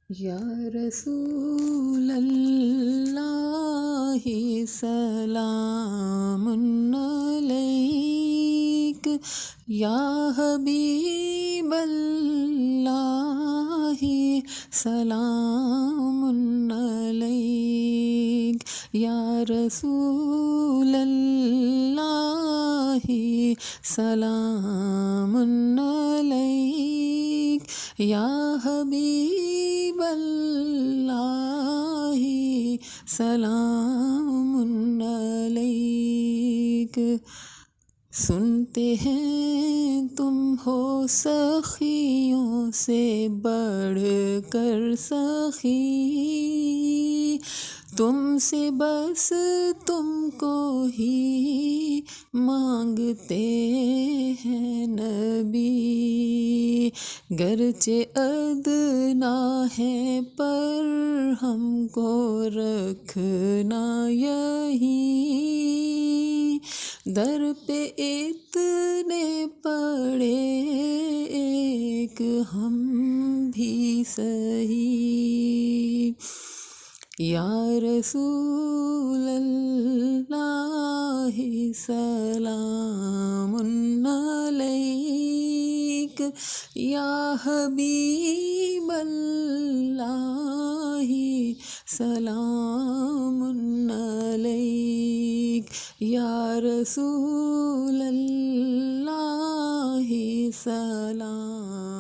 یا رسول اللہ سلام علیک، یا حبیب اللہ سلام علیک، یا رسول اللہ سلام علیک، یا حبیب اللہ سلام علیک۔ سنتے ہیں تم ہو سخیوں سے بڑھ کر سخی، تم سے بس تم کو ہی مانگتے ہیں نبی، گرچہ ادنا ہے پر ہم کو رکھنا یہیں، در پہ اتنے پڑے ایک ہم بھی سہی، یا رسول اللہ سلام علیک، یا حبیب اللہ سلام علیک، یا رسول اللہ سلام